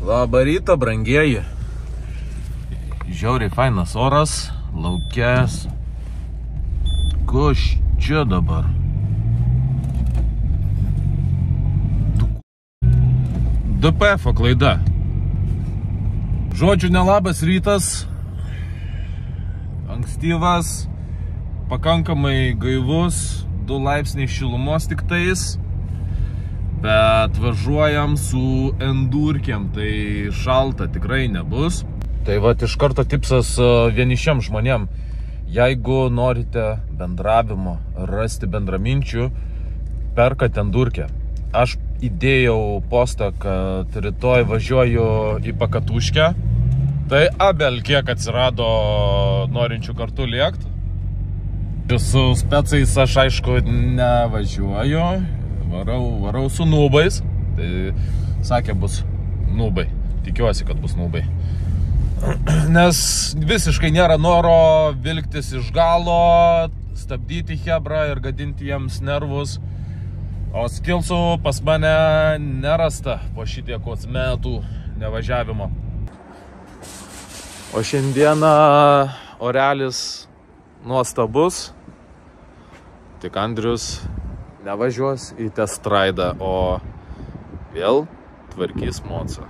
Labą rytą, brangieji. Žiauriai fainas oras, laukės. Kas čia dabar? DPF klaida. Žodžiu, nelabas rytas. Ankstyvas, pakankamai gaivus, 2 laipsniai šilumos tik tais. Bet važiuojam su endurkiam, tai šalta tikrai nebus. Tai va, iš karto tipsas vienišiem žmonėm. Jeigu norite bendravimo, rasti bendraminčių, perkat endurkę. Aš įdėjau postą, kad rytoj važiuoju į Pakatuškę. Tai abel kiek atsirado norinčių kartu lėkti. Su specais aš aišku nevažiuoju. Varau su nūbais. Tai sakė, bus nūbai. Tikiuosi, kad bus nūbai. Nes visiškai nėra noro vilktis iš galo, stabdyti hebrą ir gadinti jiems nervus. O skilsų pas mane nerasta po šitiekos metų nevažiavimo. O šiandieną orelis nuostabus. Tik Andrius nevažiuos į test raidą, o vėl tvarkys mocą.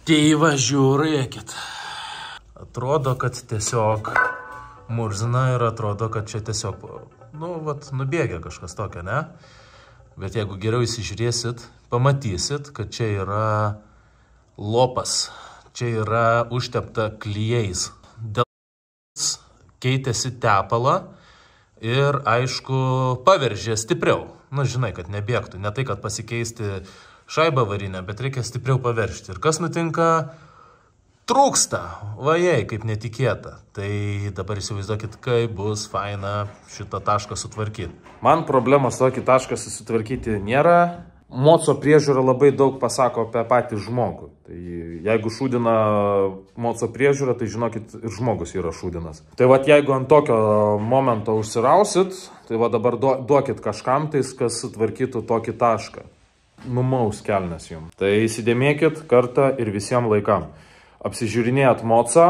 Tai žiūrėkit. Atrodo, kad tiesiog murzina ir atrodo, kad čia tiesiog, nubėgia kažkas tokio, ne? Bet jeigu geriau įsižiūrėsit, pamatysit, kad čia yra lopas. Čia yra užtepta klijais. Keitėsi tepalą ir, aišku, paveržė stipriau. Žinai, kad nebėgtų. Ne tai, kad pasikeisti šaibą varinę, bet reikia stipriau paveržti. Ir kas nutinka? Trūksta. Vajai, kaip netikėta. Tai dabar įsivaizduokit, kaip bus faina šitą tašką sutvarkyti. Man problemos tokį tašką susitvarkyti nėra. Moco priežiūra labai daug pasako apie patį žmogų. Tai jeigu šūdina moco priežiūra, tai žinokit, ir žmogus yra šūdinas. Tai vat jeigu ant tokio momento užsirausit, tai va dabar duokit kažkam tais, kas sutvarkytų tokį tašką. Numaus kelnes jums. Tai įsidėmėkit kartą ir visiems laikam. Apsižiūrinėjat mocą,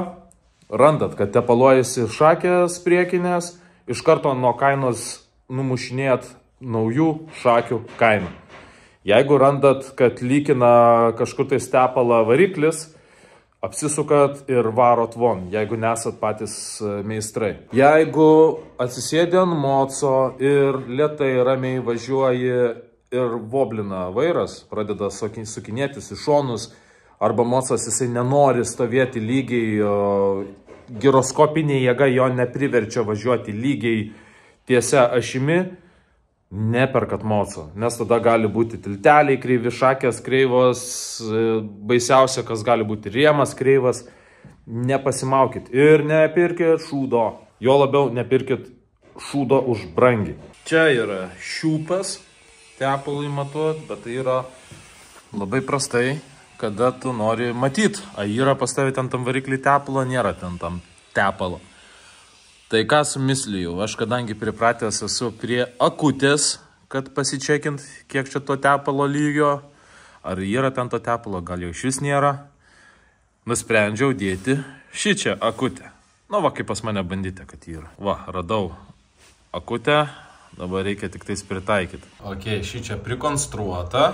randat, kad tepaluojasi šakės priekinės, iš karto nuo kainos numušinėjat naujų šakių kainą. Jeigu randat, kad lygina kažkur tai tepalą variklis, apsisukat ir varot von, jeigu nesat patys meistrai. Jeigu atsisėdi ant moco ir lėtai ramiai važiuoji ir voblina vairas, pradeda sukinėtis į šonus, arba mocas jisai nenori stovėti lygiai, giroskopinė jėga jo nepriverčia važiuoti lygiai tiesia ašimi, neperkat moco, nes tada gali būti tilteliai kreivi, šakės kreivos, baisiausia, kas gali būti rėmas kreivas. Nepasimaukit ir nepirkit šūdo, jo labiau nepirkit šūdo už brangiai. Čia yra šiūpas, tepalui matuot, bet tai yra labai prastai, kada tu nori matyti, ar yra pastavyti ant tam variklį tepalo, nėra ten tam tepalo. Tai ką su mislijų, aš kadangi pripratęs esu prie akutės, kad pasičekint, kiek čia to tepalo lygio, ar yra ten to tepalo, gal jau šis nėra, nusprendžiau dėti šį čia akutę. Va, kaip pas mane bandyti, kad yra. Va, radau akutę, dabar reikia tik tais pritaikyti. Ok, šį čia prikonstruota,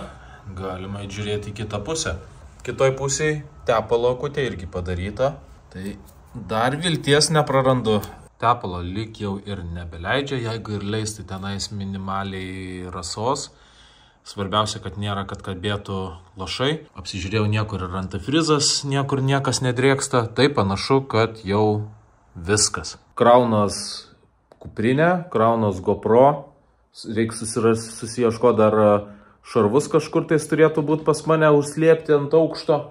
galima žiūrėti į kitą pusę. Kitoj pusėje tepalo akutė irgi padaryta, tai dar vilties neprarandu. Tepalo lyg jau ir nebeleidžia, jeigu ir leisti tenais minimaliai rasos. Svarbiausia, kad nėra, kad kabėtų lašai. Apsižiūrėjau, niekur ir antifrizas, niekur niekas nedrėksta. Tai panašu, kad jau viskas. Kraunas kuprinė, kraunas GoPro. Reikia susiieško dar šarvus kažkur tais turėtų būti pas mane užslėpti ant aukšto.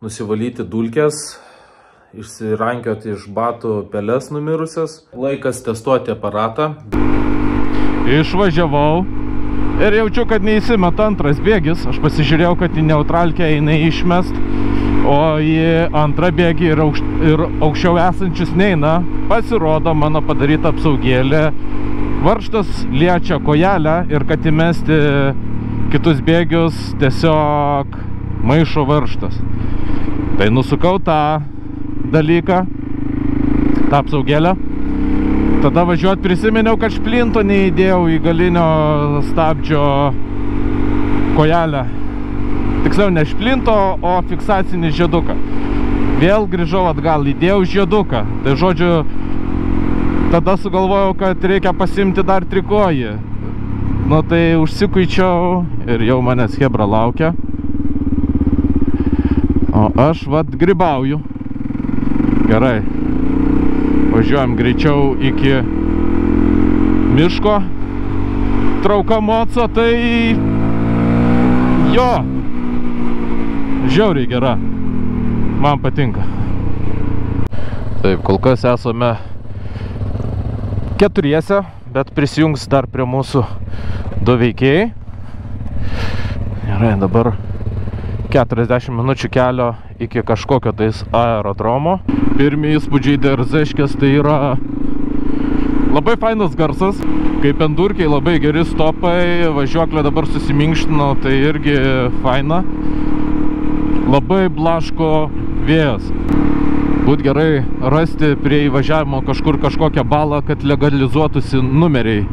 Nusivalyti dulkės. Išsirankioti iš batų peles numirusias. Laikas testuoti aparatą. Išvažiavau ir jaučiu, kad neįsimeta antras bėgis. Aš pasižiūrėjau, kad į neutralkę eina išmest, o į antrą bėgį ir aukščiau esančius neina. Pasirodo, mano padaryta apsaugėlė varžtas liečia kojelę ir kad įmesti kitus bėgius tiesiog maišo varžtas. Tai nusukau tą dalyką, tą apsaugėlę. Tada važiuot prisiminiau, kad šplinto neįdėjau į galinio stabdžio kojelę. Tiksliau ne šplinto, o fiksacinį žieduką. Vėl grįžau atgal, įdėjau žieduką. Tai žodžiu, tada sugalvojau, kad reikia pasimti dar trikojį. Nu tai užsikuičiau ir jau manęs chebra laukia. O aš vat grybauju. Gerai. Važiuojam greičiau iki miško. Trauka moco, tai jo. Žiauriai gera. Man patinka. Taip, kol kas esame keturiese, bet prisijungs dar prie mūsų du veikėjai. Gerai, dabar 40 minučių kelio iki kažkokio tais aerodromo. Pirmi įspūdžiai DRZ-škės tai yra labai fainas garsas. Kaip endurkiai, labai geri stopai. Važiuoklė dabar susiminkštino, tai irgi faina. Labai blaško vėjas. Būt gerai rasti prie įvažiavimo kažkur kažkokią balą, kad legalizuotųsi numeriai.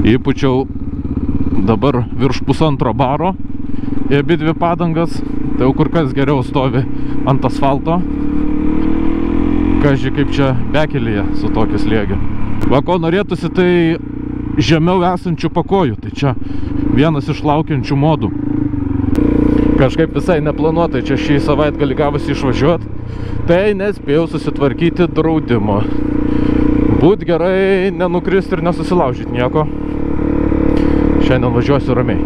Įpučiau dabar virš 1,5 baro į abi dvi padangas. Tai jau kur kas geriau stovi ant asfalto. Kaži kaip čia bekelyje su tokiu slėgiu. Va, ko norėtųsi, tai žemiau esančių pakojų. Tai čia vienas iš laukiančių modų. Kažkaip visai neplanuotai čia šį savaitgalį gavosi išvažiuoti. Tai nespėjau susitvarkyti draudimo. Būt gerai nenukristi ir nesusilaužyti nieko. Šiandien važiuosiu ramiai.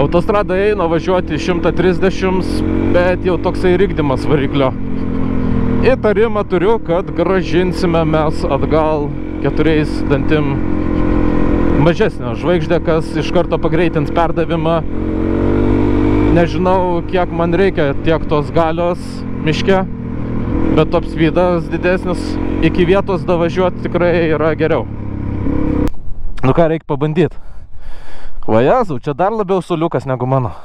Autostrada eina važiuoti 130, bet jau toksai rikdymas variklio. Įtarimą turiu, kad gražinsime mes atgal 4 dantim mažesnę žvaigždę, kas iš karto pagreitins perdavimą. Nežinau, kiek man reikia tiek tos galios miške, bet top speedas didesnis iki vietos davažiuoti tikrai yra geriau. Nu ką, reikia pabandyti. Va Jėzau, čia dar labiau suliukas negu mano.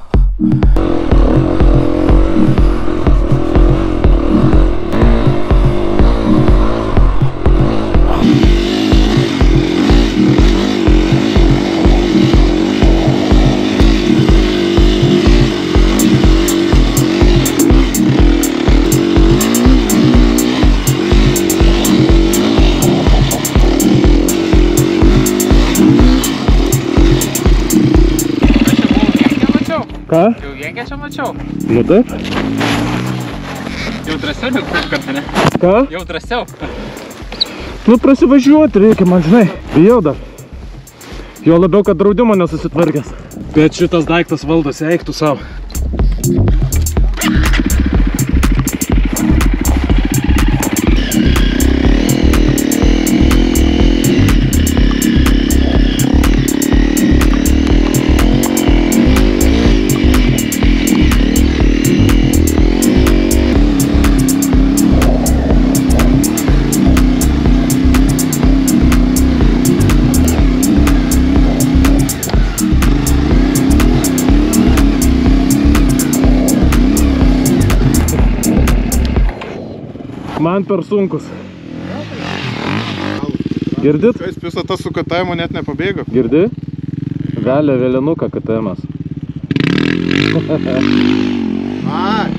Ką? Jau vienkę čia mačiau. Nu taip. Jau drąsiau negu kaip kartą, ne? Ką? Jau drąsiau. Nu prasivažiuoti reikia, man žinai. Bijau dar. Jo labiau, kad draudimo nesusitvarkęs. Bet šitas daiktas valdosi, eik tu savo. Man per sunkus. Girdit? Jis visą tą su KTM net nepabėgo. Girdi? Velė vėlinuką KTM-as. Ai,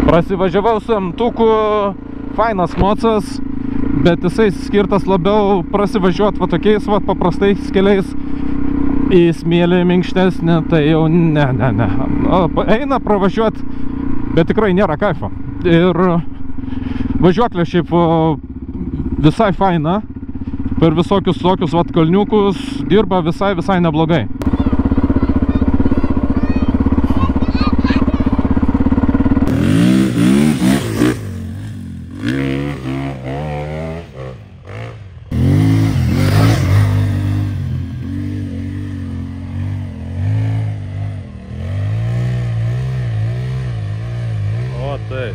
Prasivažiavau su M-tuku, fainas mocas, bet jisai skirtas labiau prasivažiuoti va tokiais va paprastais keliais. Į smėlį minkštesnį, tai jau ne. Eina pravažiuoti, bet tikrai nėra kaifo. Ir važiuoklė šiaip visai faina. Per visokius tokius vat kalniukus dirba visai neblogai. O tai.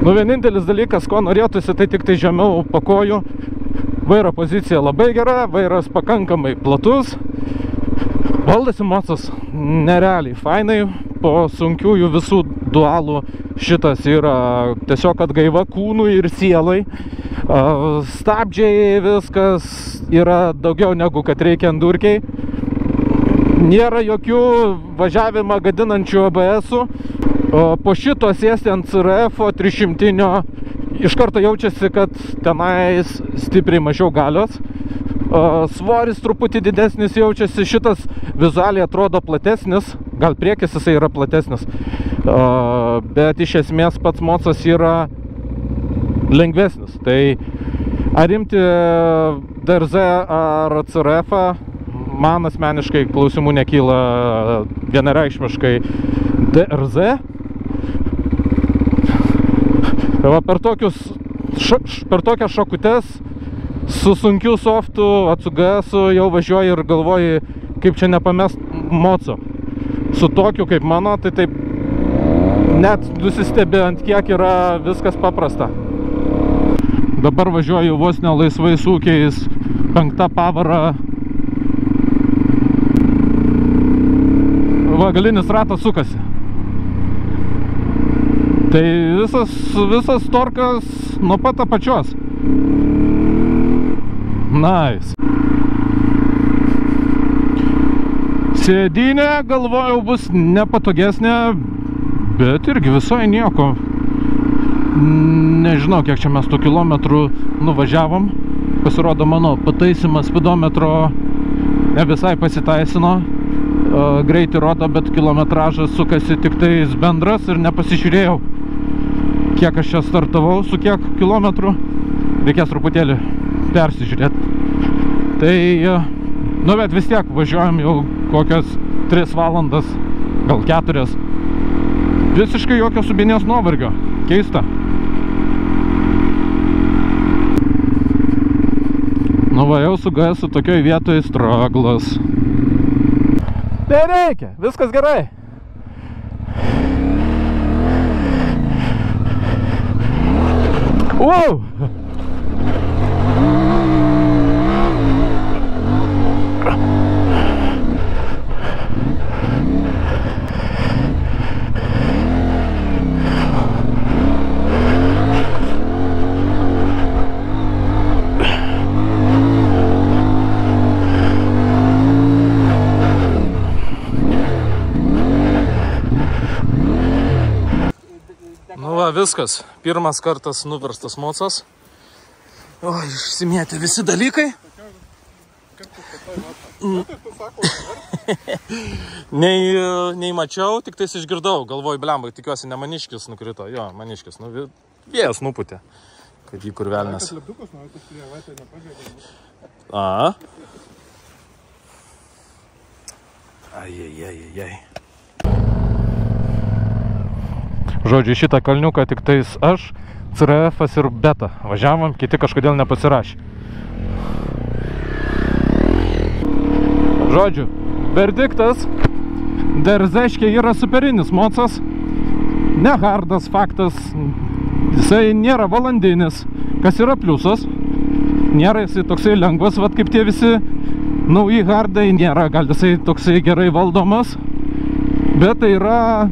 Nu, vienintelis dalykas, ko norėtųsi, tai tik tai žemiau po kojų. Vairo pozicija labai gera, vairas pakankamai platus. Valdasi mocas nerealiai fainai. Po sunkiųjų visų dualų šitas yra tiesiog atgaiva kūnui ir sielai. Stabdžiai, viskas yra daugiau negu kad reikia endurkiai. Nėra jokių važiavimą gadinančių ABS-ų. Po šito sėsti ant CRF-o 300-inio iš karto jaučiasi, kad tenais stipriai mažiau galios. Svoris truputį didesnis jaučiasi, šitas vizualiai atrodo platesnis, gal priekis jisai yra platesnis, bet iš esmės pats mocas yra lengvesnis. Tai ar imti DRZ ar CRF-ą, man asmeniškai klausimų nekyla, vienareikšmiškai DRZ. Va, per tokias šakutes su sunkiu softu, su GS-u jau važiuoji ir galvoji, kaip čia nepamest moco. Su tokiu kaip mano, tai taip net nusistebi, ant kiek yra viskas paprasta. Dabar važiuoju vos ne laisvais ūkiais, 5 pavara. Va, galinis ratas sukasi. Tai visas torkas nuo pat apačios. Nice. Sėdynė, galvojau, bus nepatogesnė, bet irgi visai nieko. Nežinau, kiek čia mes tų kilometrų nuvažiavom. Pasirodo, mano pataisymas speedometro ne visai pasiteisino. Greitį rodo, bet kilometražas sukasi tik tais bendras ir nepasižiūrėjau, kiek aš čia startavau, su kiek kilometrų. Reikės truputėlį persižiūrėti. Tai, nu, bet vis tiek važiuojam jau kokias 3 valandas, gal 4. Visiškai jokio subinės nuovargio. Keista. Nu, va, jau su GS-u tokioj vietoj straglas. Nereikia, viskas gerai. Wow! Viskas, pirmas kartas nuverstas mocas. O, išsimėtė visi dalykai. Nei mačiau, tik tais išgirdau. Galvoju, blembai, tikiuosi, ne maniškis nukrito. Jo, maniškis, nu, vėjas nuputė. Kad jį kur velnes. Ai. Žodžiu, šitą kalniuką tik tais aš, CRF-as ir Beta važiavom, kiti kažkodėl nepasirašė. Žodžiu, verdiktas, DRZ yra superinis mocas, ne hardas, faktas, Jisai nėra valandinis, kas yra pliusas. Nėra jisai toksai lengvas, vat kaip tie visi nauji hardai, nėra gal jisai toksai gerai valdomas, bet tai yra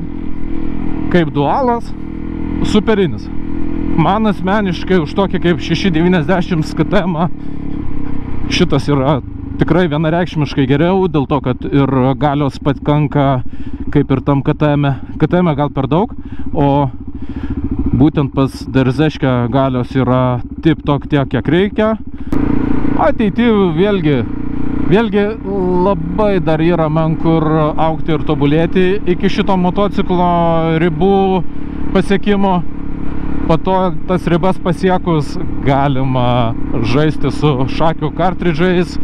kaip dualas superinis. Man asmeniškai už tokį kaip 690 KTM šitas yra tikrai vienareikšmiškai geriau, dėl to, kad ir galios pakanka kaip ir tam KTM gal per daug, o būtent pas Derzeškę galios yra tip-tok tiek, kiek reikia. Ateity vėlgi labai dar yra man kur augti ir tobulėti iki šito motociklo ribų pasiekimo. Po to tas ribas pasiekus galima žaisti su šakių kartridžais,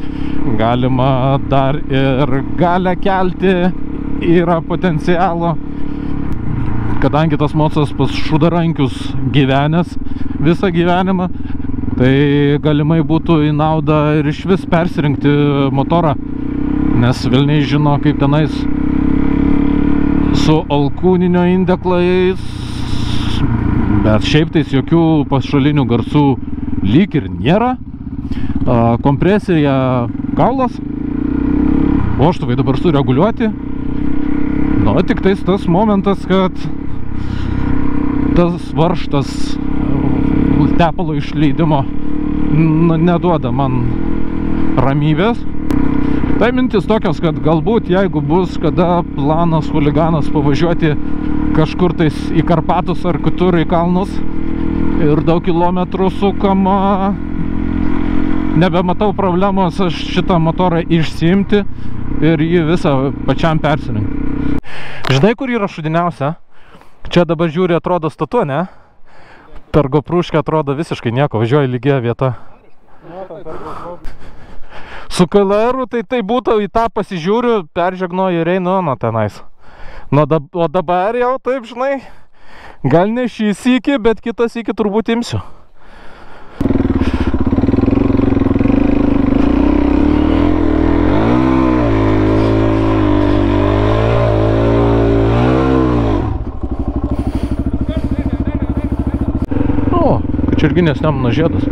galima dar ir galę kelti, yra potencialo. Kadangi tas mocas pas šudarankius gyvenęs visą gyvenimą, tai galimai būtų į naudą ir iš vis persirinkti motorą, nes velniai žino, kaip tenais su alkūninio indeklais, bet šiaip tais jokių pašalinių garsų lyg ir nėra. Kompresija kaulas, vožtuvai dabar sureguliuoti. Nu, tik tais tas momentas, kad tas varžtas tepalo išleidimo neduoda man ramybės. Tai mintis tokios, kad galbūt jeigu bus kada planas huliganas pavažiuoti kažkur tais į Karpatus ar kitur į kalnus ir daug kilometrų sukama, nebematau problemos aš šitą motorą išsiimti ir jį visą pačiam persirinkti. Žinai, kur yra šudiniausia? Čia dabar žiūri, atrodo statu, ne? Per GoPruškę atrodo visiškai nieko, važiuoja lygia vieta. Su KLR-u tai būtų į tą pasižiūriu, peržegnoju ir einu nuo tenais. O dabar jau taip, žinai, gal ne šį sykį, bet kitą sykį turbūt imsiu. Kačerginės Nemuno žiedas.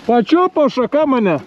Pačiupo šaka mane.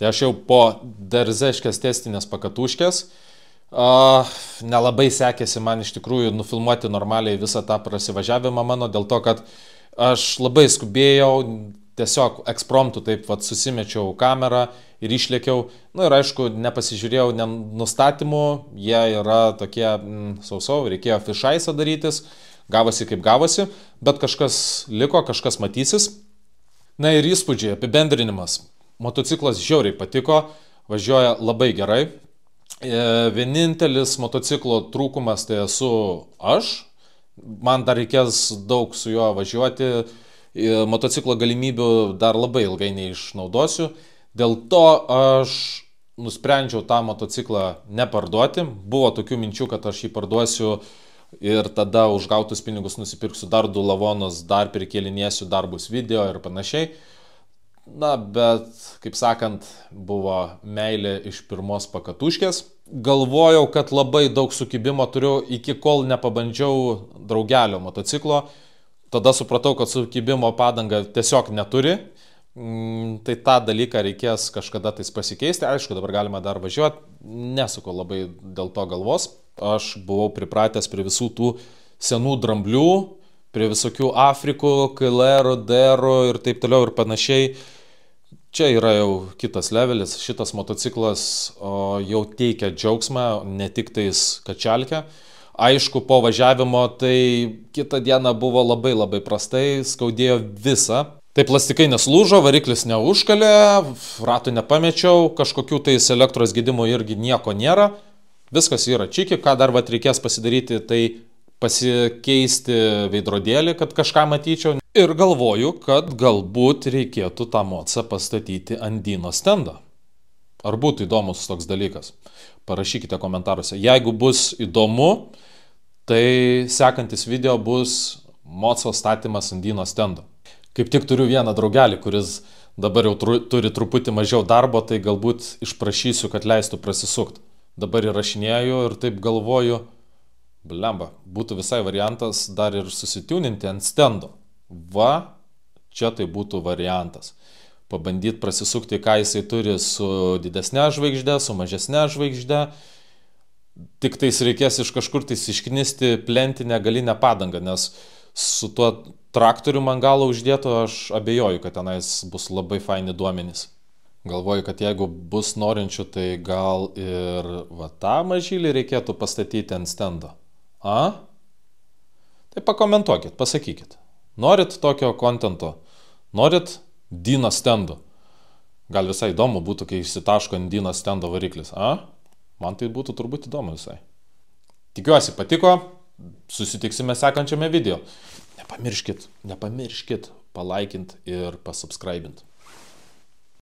Tai aš jau po darzeškės testinės pakatuškės, nelabai sekėsi man iš tikrųjų nufilmuoti normaliai visą tą prasivažiavimą mano, dėl to, kad aš labai skubėjau, tiesiog ekspromptu taip susimečiau kamerą ir išlėkiau. Na ir aišku, nepasižiūrėjau nustatymų, jie yra tokie sausau, reikėjo fišaisą darytis, gavosi kaip gavosi, bet kažkas liko, kažkas matysis. Na ir įspūdžiai, apibendrinimas. Motociklas žiauriai patiko, važiuoja labai gerai. Vienintelis motociklo trūkumas tai esu aš. Man dar reikės daug su juo važiuoti. Motociklo galimybių dar labai ilgai neišnaudosiu. Dėl to aš nusprendžiau tą motociklą neparduoti. Buvo tokių minčių, kad aš jį parduosiu ir tada už gautus pinigus nusipirksiu dar 2 lavonus, dar prikėlinėsiu, dar bus video ir panašiai. Na, bet, kaip sakant, buvo meilė iš pirmos pakatuškės. Galvojau, kad labai daug sukibimo turiu, iki kol nepabandžiau draugelio motociklo. Tada supratau, kad sukibimo padanga tiesiog neturi. Tai tą dalyką reikės kažkada tais pasikeisti. Aišku, dabar galima dar važiuoti. Nesuko labai dėl to galvos. Aš buvau pripratęs prie visų tų senų dramblių, prie visokių Afrikų, KLR, DR ir taip toliau ir panašiai. Čia yra jau kitas levelis, šitas motociklas jau teikia džiaugsmą, ne tik tais kačialkę. Aišku, po važiavimo tai kitą dieną buvo labai prastai, skaudėjo visą. Tai plastikai neslūžo, variklis neužkalė, ratų nepamečiau, kažkokių tais elektros gedimų irgi nieko nėra. Viskas yra čiki, ką dar reikės pasidaryti, tai pasikeisti veidrodėlį, kad kažką matyčiau. Ir galvoju, kad galbūt reikėtų tą mocą pastatyti ant Dyno stendo. Ar būtų įdomus toks dalykas? Parašykite komentaruose. Jeigu bus įdomu, tai sekantis video bus mocos statymas ant Dyno stendo. Kaip tik turiu vieną draugelį, kuris dabar jau turi truputį mažiau darbo, tai galbūt išprašysiu, kad leistų prasisukti. Dabar įrašinėju ir taip galvoju, blemba, būtų visai variantas dar ir susitiuninti ant stendo. Va, čia tai būtų variantas. Pabandyti prasisukti, ką jisai turi su didesne žvaigžde, su mažesne žvaigžde. Tik tais reikės iš kažkur tais išknisti plentinę galinę padangą, nes su tuo traktoriu man galą uždėto aš abejoju, kad tenais bus labai faini duomenys. Galvoju, kad jeigu bus norinčių, tai gal ir va tą mažylį reikėtų pastatyti ant stendo. Tai pakomentuokit, pasakykit. Norit tokio kontento? Norit Dyno stendo? Gal visai įdomu būtų, kai išsitaško ant Dyno stendo variklis. Man tai būtų turbūt įdomu visai. Tikiuosi patiko. Susitiksime sekančiame video. Nepamirškit palaikint ir pasubscribint.